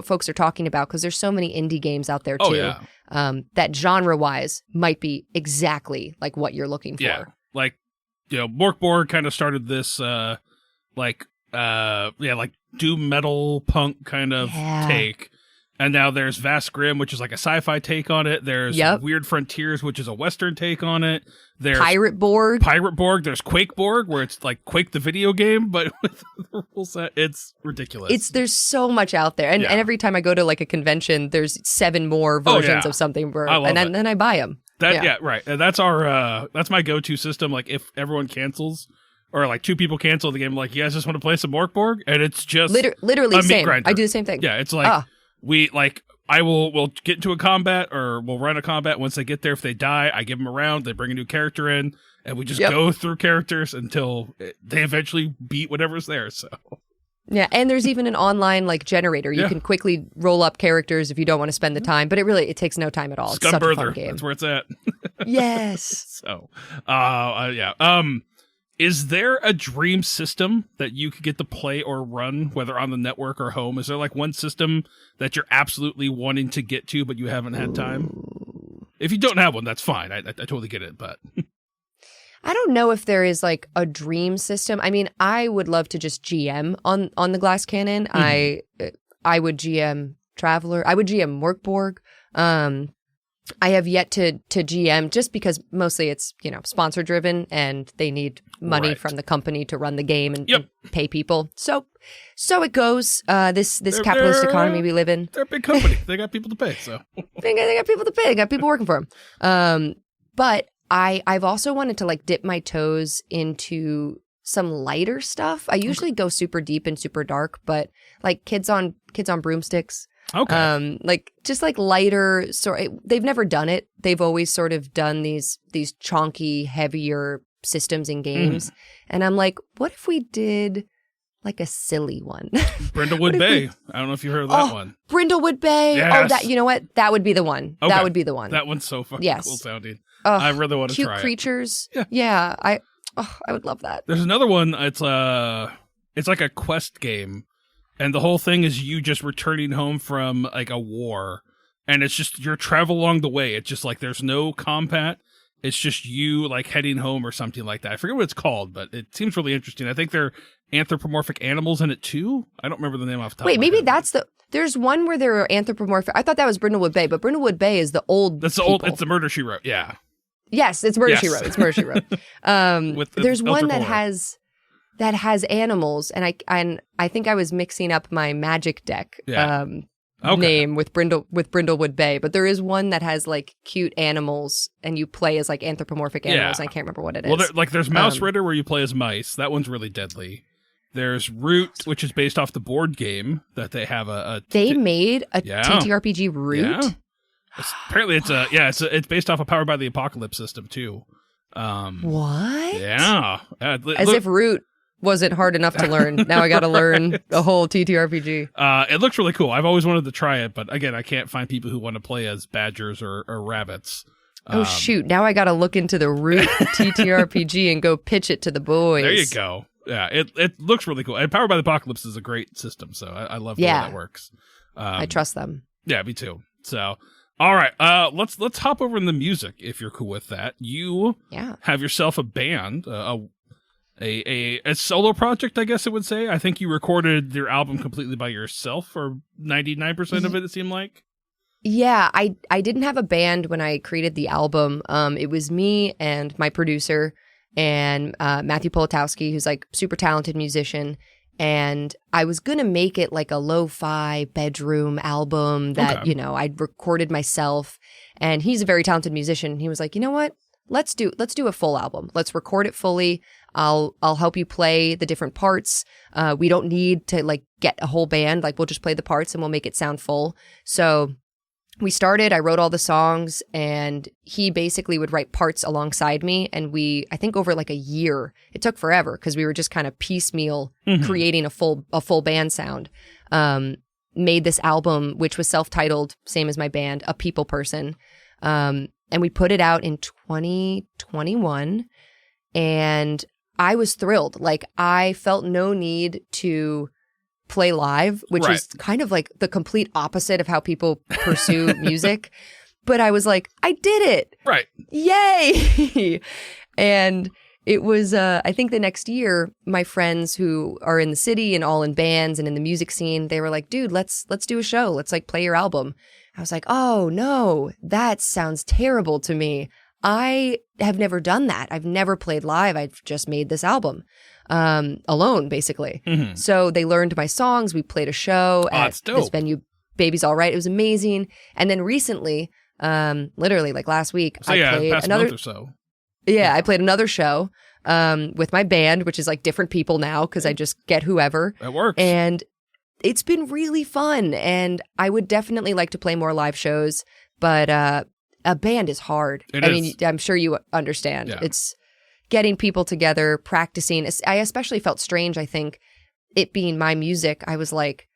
Speaker 2: folks are talking about, because there's so many indie games out there too. That genre wise might be exactly like what you're looking for.
Speaker 1: Yeah, like Morkborg kind of started this like doom metal punk kind of take. And now there's Vast Grim, which is like a sci-fi take on it. There's Weird Frontiers, which is a Western take on it. There's
Speaker 2: Pirate Borg.
Speaker 1: There's Quakeborg, where it's like Quake the video game, but with the rule set. It's ridiculous.
Speaker 2: There's so much out there. And every time I go to like a convention, there's 7 more versions of something. And then I buy them.
Speaker 1: Right. And that's that's my go-to system. Like if everyone cancels, or like 2 people cancel the game, like, you guys just want to play some Morkborg? And it's just
Speaker 2: literally
Speaker 1: a
Speaker 2: same.
Speaker 1: meat grinder.
Speaker 2: I do the same thing.
Speaker 1: Yeah, it's like... we'll get into a combat, or we'll run a combat. Once they get there, if they die, I give them a round. They bring a new character in, and we just go through characters until they eventually beat whatever's there. So
Speaker 2: yeah, and there's even an online like generator. You can quickly roll up characters if you don't want to spend the time. But it takes no time at all. It's such a fun game.
Speaker 1: That's where it's at.
Speaker 2: Yes.
Speaker 1: So, is there a dream system that you could get to play or run, whether on the network or home? Is there like one system that you're absolutely wanting to get to, but you haven't had time? If you don't have one, that's fine. I totally get it, but...
Speaker 2: I don't know if there is like a dream system. I mean, I would love to just GM on the Glass Cannon. I would GM Traveler. I would GM Morkborg. I have yet to GM, just because mostly it's, sponsor driven and they need money from the company to run the game and pay people. So it goes. This capitalist economy we live in.
Speaker 1: They're a big company. They got people to pay. So
Speaker 2: they got people to pay. They got people working for them. But I've also wanted to like dip my toes into some lighter stuff. I usually go super deep and super dark, but like kids on broomsticks.
Speaker 1: Okay.
Speaker 2: Like just like lighter they've never done it. They've always sort of done these chonky, heavier systems in games. And I'm like, what if we did like a silly one?
Speaker 1: Brindlewood Bay. I don't know if you heard of that one.
Speaker 2: Brindlewood Bay.
Speaker 1: Yes.
Speaker 2: Oh, you know what? That would be the one.
Speaker 1: Okay.
Speaker 2: That would be the one.
Speaker 1: That one's so fucking cool sounding. I really want to try it.
Speaker 2: Cute creatures. Yeah. I would love that.
Speaker 1: There's another one. It's like a quest game. And the whole thing is you just returning home from like a war, and it's just your travel along the way. It's just like there's no combat. It's just you like heading home or something like that. I forget what it's called, but it seems really interesting. I think there are anthropomorphic animals in it too. I don't remember the name off the top.
Speaker 2: Wait, maybe that's there's one where there are anthropomorphic. I thought that was Brindlewood Bay, but Brindlewood Bay is the old.
Speaker 1: That's the old. It's the Murder She Wrote. Yeah.
Speaker 2: Yes, it's Murder She Wrote. It's Murder She Wrote. There's one that has animals, and I think I was mixing up my Magic deck name with Brindlewood Bay, but there is one that has like cute animals, and you play as like anthropomorphic animals. And I can't remember what it is.
Speaker 1: Well, there's Mouse Ritter where you play as mice. That one's really deadly. There's Root, which is based off the board game that they have
Speaker 2: They made a TTRPG Root.
Speaker 1: Yeah. Apparently, it's based off a Powered by the Apocalypse system too.
Speaker 2: What?
Speaker 1: Yeah.
Speaker 2: As if Root wasn't hard enough to learn. Now I got to learn the whole TTRPG.
Speaker 1: It looks really cool. I've always wanted to try it, but again, I can't find people who want to play as badgers or rabbits.
Speaker 2: Oh, shoot. Now I got to look into the Root TTRPG and go pitch it to the boys.
Speaker 1: There you go. Yeah, it looks really cool. And Powered by the Apocalypse is a great system, so I love the way that works.
Speaker 2: I trust them.
Speaker 1: Yeah, me too. So, all right, let's hop over in the music if you're cool with that. You have yourself a band, a solo project, I guess it would say. I think you recorded your album completely by yourself, or 99% of it seemed like.
Speaker 2: Yeah, I didn't have a band when I created the album. It was me and my producer and Matthew Politowski, who's like super talented musician. And I was going to make it like a lo-fi bedroom album that, I'd recorded myself. And he's a very talented musician. He was like, you know what? let's do a full album. Let's record it fully. I'll help you play the different parts. We don't need to like get a whole band. Like we'll just play the parts and we'll make it sound full. So we started, I wrote all the songs, and he basically would write parts alongside me. And I think over like a year, it took forever because we were just kind of piecemeal creating a full band sound. Made this album, which was self-titled, same as my band, A People Person. And we put it out in 2021, and I was thrilled. Like I felt no need to play live, which is kind of like the complete opposite of how people pursue music. But I was like, I did it.
Speaker 1: Right.
Speaker 2: Yay. And it was, I think the next year, my friends who are in the city and all in bands and in the music scene, they were like, dude, let's do a show. Let's like play your album. I was like, oh no, that sounds terrible to me. I have never done that. I've never played live. I've just made this album alone, basically. So they learned my songs. We played a show at this venue, Baby's All Right. It was amazing. And then recently, literally like last week,
Speaker 1: So
Speaker 2: I played
Speaker 1: past
Speaker 2: another
Speaker 1: month or so.
Speaker 2: Yeah, I played another show with my band, which is like different people now because I just get whoever.
Speaker 1: That works.
Speaker 2: And it's been really fun. And I would definitely like to play more live shows, but a band is hard.
Speaker 1: It
Speaker 2: I
Speaker 1: is.
Speaker 2: mean, I'm sure you understand.
Speaker 1: Yeah.
Speaker 2: It's getting people together, practicing. I especially felt strange, I think, it being my music. I was like,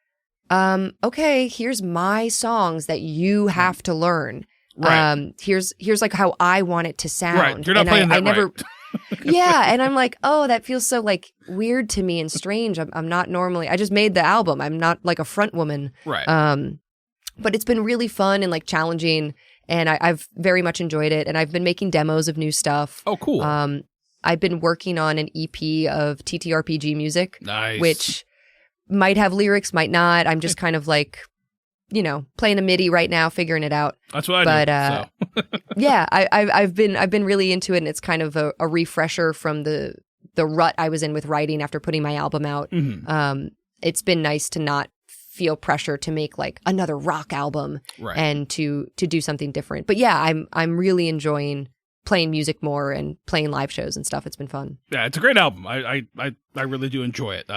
Speaker 2: okay, here's my songs that you have to learn.
Speaker 1: Right.
Speaker 2: Here's like how I want it to sound.
Speaker 1: Right. You're not
Speaker 2: and
Speaker 1: playing that
Speaker 2: I never,
Speaker 1: right.
Speaker 2: yeah. And I'm like, oh, that feels so like weird to me and strange. I'm not normally, I just made the album. I'm not like a front woman.
Speaker 1: Right.
Speaker 2: But it's been really fun and like challenging, and I've very much enjoyed it. And I've been making demos of new stuff.
Speaker 1: Oh, cool.
Speaker 2: I've been working on an EP of TTRPG music.
Speaker 1: Nice.
Speaker 2: Which might have lyrics, might not. I'm just kind of like, you know, playing a MIDI right now, figuring it out.
Speaker 1: That's what I do. So.
Speaker 2: Yeah, I've been really into it, and it's kind of a refresher from the rut I was in with writing after putting my album out. It's been nice to not feel pressure to make like another rock album and to do something different. But yeah, I'm really enjoying playing music more and playing live shows and stuff. It's been fun.
Speaker 1: Yeah, it's a great album. I really do enjoy it.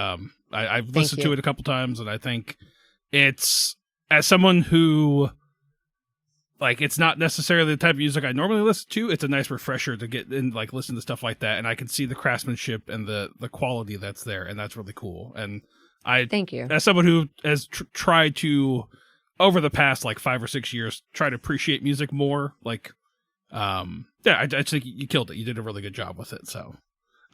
Speaker 1: I've listened to it a couple times, and I think it's, as someone who, like, it's not necessarily the type of music I normally listen to, it's a nice refresher to get in, like, listen to stuff like that, and I can see the craftsmanship and the quality that's there, and that's really cool. And
Speaker 2: thank you.
Speaker 1: As someone who has tried to, over the past, like, 5 or 6 years, try to appreciate music more, like, I just think you killed it. You did a really good job with it, so.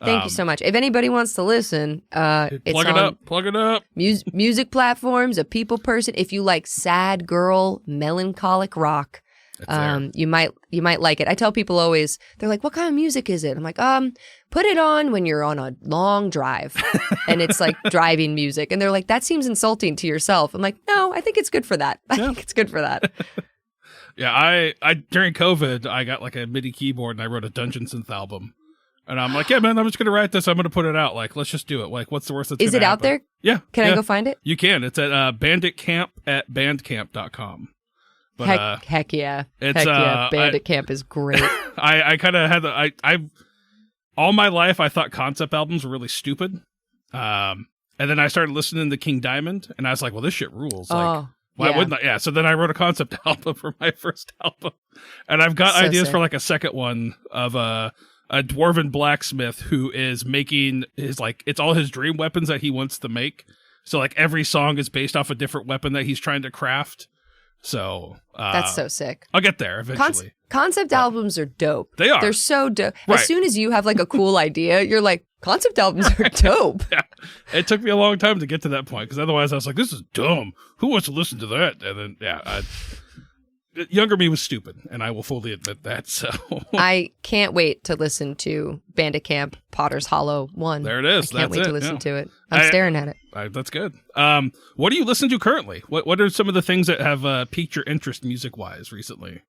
Speaker 2: Thank you so much. If anybody wants to listen, it's on
Speaker 1: plug it up.
Speaker 2: Music platforms, A People Person. If you like sad girl, melancholic rock, you might like it. I tell people always, they're like, what kind of music is it? I'm like, put it on when you're on a long drive and it's like driving music. And they're like, that seems insulting to yourself. I'm like, no, I think it's good for that. I think it's good for that.
Speaker 1: Yeah, I during COVID, I got like a MIDI keyboard and I wrote a Dungeon Synth album. And I'm like, yeah, man, I'm just going to write this. I'm going to put it out. Like, let's just do it. Like, what's the worst that's going to happen?
Speaker 2: Is it out there?
Speaker 1: Yeah.
Speaker 2: Can I go find it?
Speaker 1: You can. It's at banditcamp@bandcamp.com. But,
Speaker 2: heck yeah.
Speaker 1: It's,
Speaker 2: heck yeah. Bandit Camp is great.
Speaker 1: I kind of had I all my life, I thought concept albums were really stupid. And then I started listening to King Diamond, and I was like, well, this shit rules. Like, why wouldn't I? Yeah. So then I wrote a concept album for my first album. And I've got ideas for like a second one of a dwarven blacksmith who is making his, like, it's all his dream weapons that he wants to make. So like every song is based off a different weapon that he's trying to craft. So
Speaker 2: that's so sick.
Speaker 1: I'll get there eventually.
Speaker 2: Concept albums are dope.
Speaker 1: They are.
Speaker 2: They're so dope.
Speaker 1: Right.
Speaker 2: As soon as you have like a cool idea, you're like, concept albums are dope.
Speaker 1: Yeah. It took me a long time to get to that point, because otherwise I was like, this is dumb. Who wants to listen to that? And then, younger me was stupid, and I will fully admit that. So
Speaker 2: I can't wait to listen to Bandit Camp Potter's Hollow 1.
Speaker 1: There it is.
Speaker 2: I can't wait to listen to it. I'm staring at it.
Speaker 1: That's good. What do you listen to currently? What are some of the things that have piqued your interest music-wise recently?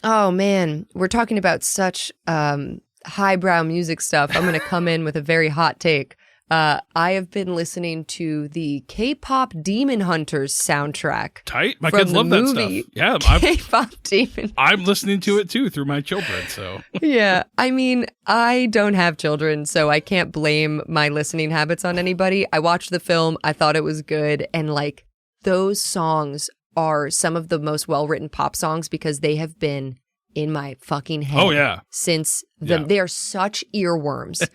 Speaker 2: Oh, man. We're talking about such highbrow music stuff. I'm going to come in with a very hot take. I have been listening to the K-pop Demon Hunters soundtrack.
Speaker 1: Tight. My kids love that stuff. Yeah,
Speaker 2: K-pop Demon.
Speaker 1: I'm listening to it too through my children. So
Speaker 2: yeah, I mean, I don't have children, so I can't blame my listening habits on anybody. I watched the film. I thought it was good, and like those songs are some of the most well-written pop songs because they have been in my fucking head.
Speaker 1: Oh yeah,
Speaker 2: since they are such earworms.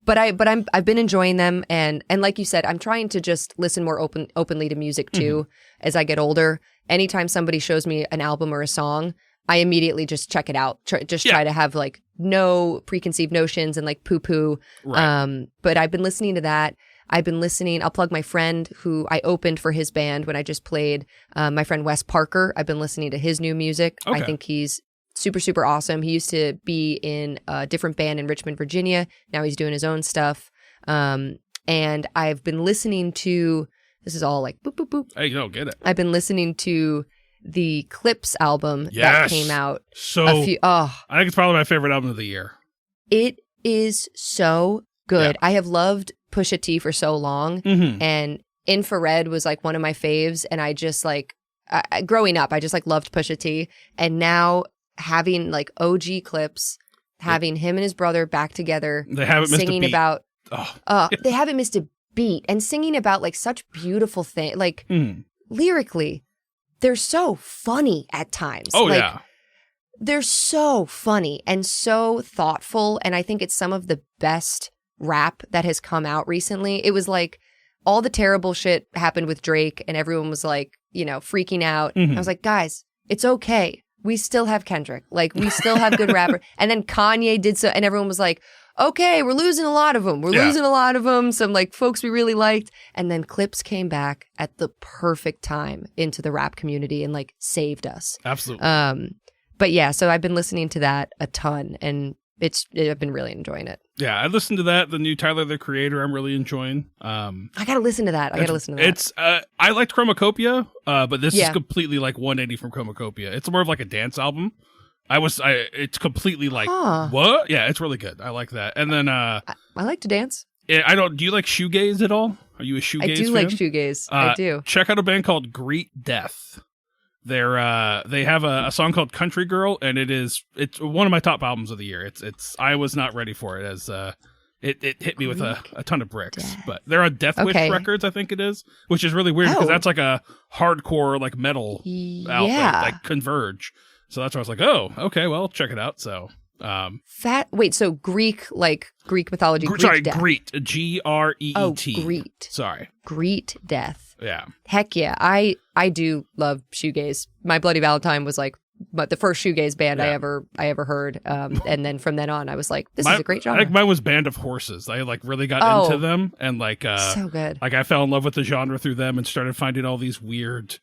Speaker 2: But I've been enjoying them, and like you said, I'm trying to just listen more openly to music too as I get older. Anytime somebody shows me an album or a song, I immediately just check it out. Try to have like no preconceived notions and like poo-poo.
Speaker 1: Right.
Speaker 2: But I've been listening to that. I've been listening. I'll plug my friend who I opened for his band when I just played. My friend Wes Parker. I've been listening to his new music.
Speaker 1: Okay.
Speaker 2: I think he's super, super awesome. He used to be in a different band in Richmond, Virginia. Now he's doing his own stuff. And I've been listening to, this is all like boop, boop, boop.
Speaker 1: Hey, you don't get it.
Speaker 2: I've been listening to the Clips album that came out.
Speaker 1: I think it's probably my favorite album of the year.
Speaker 2: It is so good.
Speaker 1: Yeah.
Speaker 2: I have loved Pusha T for so long. And Infrared was like one of my faves. And I just like, growing up, I just like loved Pusha T. And now having like OG Clips, having him and his brother back together,
Speaker 1: they haven't missed
Speaker 2: singing
Speaker 1: a beat.
Speaker 2: about, they haven't missed a beat, and singing about like such beautiful things, like lyrically, they're so funny at times.
Speaker 1: Oh
Speaker 2: like,
Speaker 1: yeah,
Speaker 2: they're so funny and so thoughtful, and I think it's some of the best rap that has come out recently. It was like all the terrible shit happened with Drake, and everyone was like, you know, freaking out. I was like, guys, it's okay. We still have Kendrick. Like, we still have good rapper. And then Kanye did so, and everyone was like, okay, we're losing a lot of them. We're losing a lot of them. Some, like, folks we really liked. And then Clips came back at the perfect time into the rap community and, like, saved us.
Speaker 1: Absolutely.
Speaker 2: But, yeah, so I've been listening to that a ton, and I've been really enjoying it.
Speaker 1: Yeah, I listened to that. The new Tyler, the Creator, I'm really enjoying.
Speaker 2: I gotta listen to that.
Speaker 1: It's I liked Chromacopia, but this is completely like 180 from Chromacopia. It's more of like a dance album. It's completely like what? Yeah, it's really good. I like that. And then
Speaker 2: I like to dance.
Speaker 1: Do you like shoegaze at all? Are you a shoegaze fan?
Speaker 2: I do like shoegaze. I do.
Speaker 1: Check out a band called Greet Death. They have a song called Country Girl, and it's one of my top albums of the year. I was not ready for it as it hit me with a ton of bricks.
Speaker 2: Death.
Speaker 1: But they're on Death Wish Records, I think it is, which is really weird because that's like a hardcore like metal outfit, like Converge. So that's why I was like, oh, okay, well, check it out. So
Speaker 2: so Greek mythology.
Speaker 1: Greet, Greet, Greet.
Speaker 2: Oh, Greet.
Speaker 1: Sorry,
Speaker 2: Greet Death.
Speaker 1: Yeah.
Speaker 2: Heck yeah. I do love shoegaze. My Bloody Valentine was like the first shoegaze band I ever heard. And then from then on I was like, this is a great genre.
Speaker 1: I think mine was Band of Horses. I like really got into them and like
Speaker 2: so good.
Speaker 1: Like I fell in love with the genre through them and started finding all these weird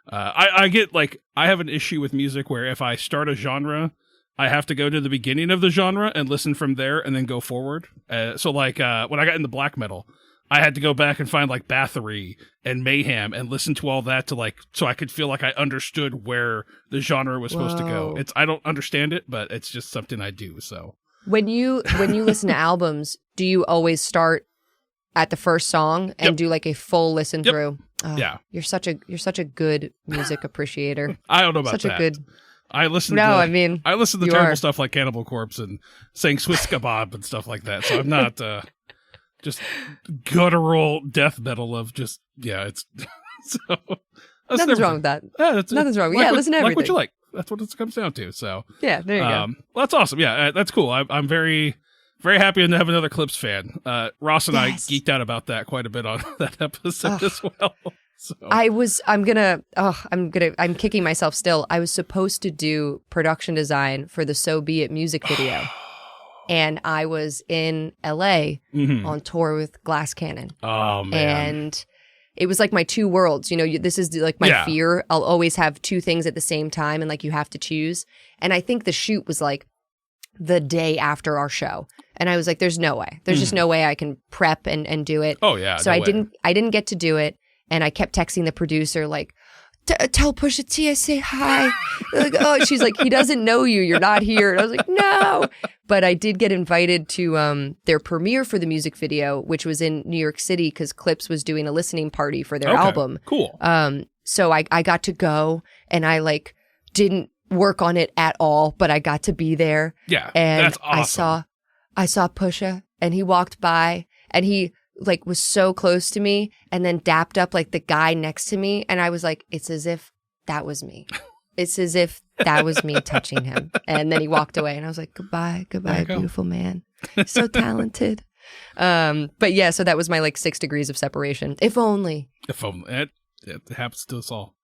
Speaker 1: I get like I have an issue with music where if I start a genre, I have to go to the beginning of the genre and listen from there and then go forward. So like when I got into black metal, I had to go back and find like Bathory and Mayhem and listen to all that to like so I could feel like I understood where the genre was supposed to go. I don't understand it, but it's just something I do. So
Speaker 2: when you listen to albums, do you always start at the first song and do like a full listen through? Oh, yeah, you're such a good music appreciator.
Speaker 1: I don't know about
Speaker 2: such
Speaker 1: that.
Speaker 2: A good.
Speaker 1: I listen to terrible stuff like Cannibal Corpse and saying Swiss Kebab and stuff like that. So I'm not just guttural death metal of just it's so
Speaker 2: nothing's wrong with that. Nothing's wrong.
Speaker 1: Like
Speaker 2: listen to everything.
Speaker 1: Like what you like. That's what it comes down to. So
Speaker 2: yeah, there you go.
Speaker 1: Well, that's awesome. Yeah, that's cool. I'm very, very happy to have another Clips fan. Ross and I geeked out about that quite a bit on that episode as well. So.
Speaker 2: I'm kicking myself still. I was supposed to do production design for the So Be It music video. And I was in LA on tour with Glass Cannon.
Speaker 1: Oh, man.
Speaker 2: And it was like my two worlds. You know, this is like my fear. I'll always have two things at the same time and like you have to choose. And I think the shoot was like the day after our show. And I was like, there's no way. There's just no way I can prep and do it.
Speaker 1: Oh, yeah.
Speaker 2: So I didn't get to do it. And I kept texting the producer like, tell Pusha T I say hi. Like, oh, she's like, he doesn't know you. You're not here. And I was like, no. But I did get invited to their premiere for the music video, which was in New York City because Clips was doing a listening party for their album.
Speaker 1: Cool.
Speaker 2: So I got to go, and I like didn't work on it at all, but I got to be there.
Speaker 1: Yeah,
Speaker 2: and
Speaker 1: that's awesome.
Speaker 2: I saw Pusha, and he walked by, and he like was so close to me, and then dapped up like the guy next to me, and I was like, it's as if that was me. It's as if that was me touching him. And then he walked away, and I was like, goodbye, beautiful man. So talented. But yeah, so that was my like 6 degrees of separation. If only.
Speaker 1: It happens to us all.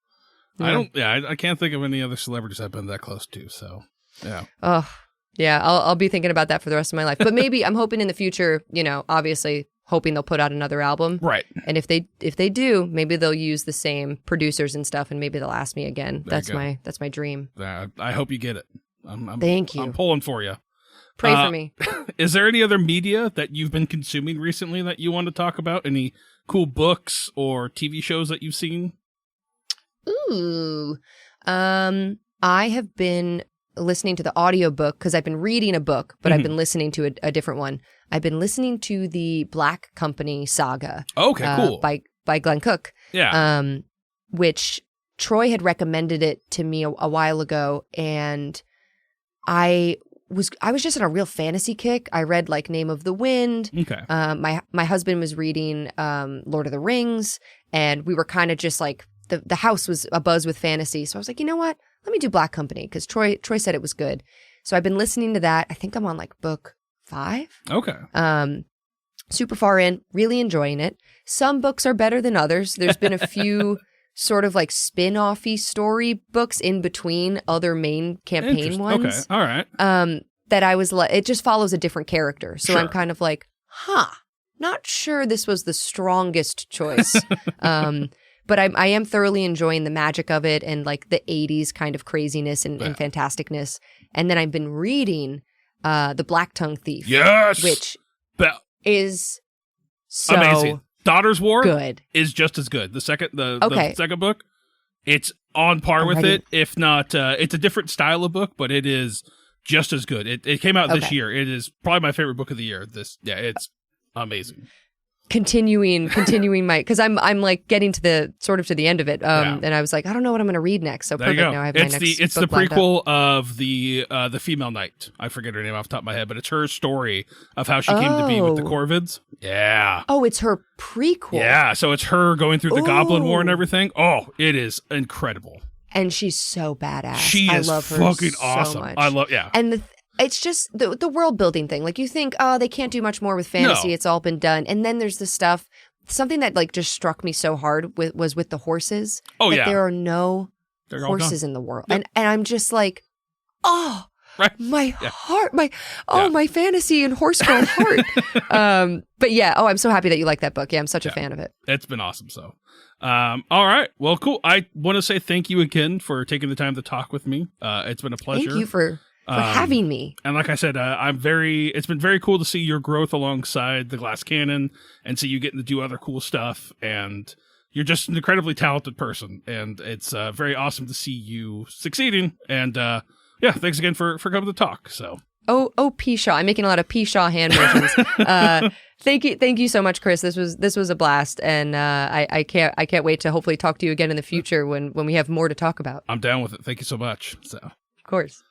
Speaker 2: Yeah.
Speaker 1: I can't think of any other celebrities I've been that close to. So, yeah.
Speaker 2: Oh, yeah. I'll be thinking about that for the rest of my life. But maybe I'm hoping in the future, obviously hoping they'll put out another album.
Speaker 1: Right.
Speaker 2: And if they do, maybe they'll use the same producers and stuff, and maybe they'll ask me again. That's my dream.
Speaker 1: I hope you get it.
Speaker 2: Thank you.
Speaker 1: I'm pulling for you.
Speaker 2: Pray for me.
Speaker 1: Is there any other media that you've been consuming recently that you want to talk about? Any cool books or TV shows that you've seen?
Speaker 2: Ooh. I have been listening to the audiobook because I've been reading a book, but I've been listening to a different one. I've been listening to the Black Company Saga.
Speaker 1: Okay, cool.
Speaker 2: By Glenn Cook.
Speaker 1: Yeah.
Speaker 2: Which Troy had recommended it to me a while ago, and I was just on a real fantasy kick. I read like Name of the Wind.
Speaker 1: Okay.
Speaker 2: My husband was reading Lord of the Rings, and we were kind of just like the house was abuzz with fantasy. So I was like, you know what? Let me do Black Company because Troy said it was good. So I've been listening to that. I think I'm on like book 5.
Speaker 1: Okay.
Speaker 2: Super far in, really enjoying it. Some books are better than others. There's been a few sort of like spin-off-y story books in between other main campaign ones.
Speaker 1: Okay. All right.
Speaker 2: That I was like, it just follows a different character. So
Speaker 1: Sure.
Speaker 2: I'm kind of like, not sure this was the strongest choice. But I am thoroughly enjoying the magic of it and like the 80s kind of craziness and fantasticness. And then I've been reading The Black Tongue Thief.
Speaker 1: Yes.
Speaker 2: Which is so
Speaker 1: amazing. Daughter's War
Speaker 2: good.
Speaker 1: Is just as good. The second book, it's on par with it. If not, it's a different style of book, but it is just as good. It came out this year. It is probably my favorite book of the year. It's amazing.
Speaker 2: Continuing my, because I'm like getting to the end of it, and I was like, I don't know what I'm going to read next. So perfect. Now I have my next.
Speaker 1: It's the prequel of the female knight. I forget her name off the top of my head, but it's her story of how she came to be with the Corvids. Yeah.
Speaker 2: Oh, it's her prequel.
Speaker 1: Yeah. So it's her going through the Goblin War and everything. Oh, it is incredible.
Speaker 2: And she's so badass.
Speaker 1: She is fucking awesome.
Speaker 2: So much.
Speaker 1: I love.
Speaker 2: And it's just the world building thing. Like you think, they can't do much more with fantasy.
Speaker 1: No.
Speaker 2: It's all been done. And then there's the stuff. Something that like just struck me so hard was with the horses.
Speaker 1: Oh,
Speaker 2: that
Speaker 1: yeah.
Speaker 2: There are no horses in the world. Yep. And I'm just like, my heart, my fantasy and horse girl heart. But yeah, I'm so happy that you like that book. Yeah, I'm such a fan of it.
Speaker 1: It's been awesome. So, all right. Well, cool. I want to say thank you again for taking the time to talk with me. It's been a pleasure.
Speaker 2: Thank you for having me.
Speaker 1: And like I said, it's been very cool to see your growth alongside the Glass Cannon and see you getting to do other cool stuff. And you're just an incredibly talented person. And it's very awesome to see you succeeding. And thanks again for coming to talk. So. Oh,
Speaker 2: Pshaw. I'm making a lot of Pshaw hand motions. Thank you so much, Chris. This was a blast. And I can't wait to hopefully talk to you again in the future when we have more to talk about.
Speaker 1: I'm down with it. Thank you so much. So.
Speaker 2: Of course.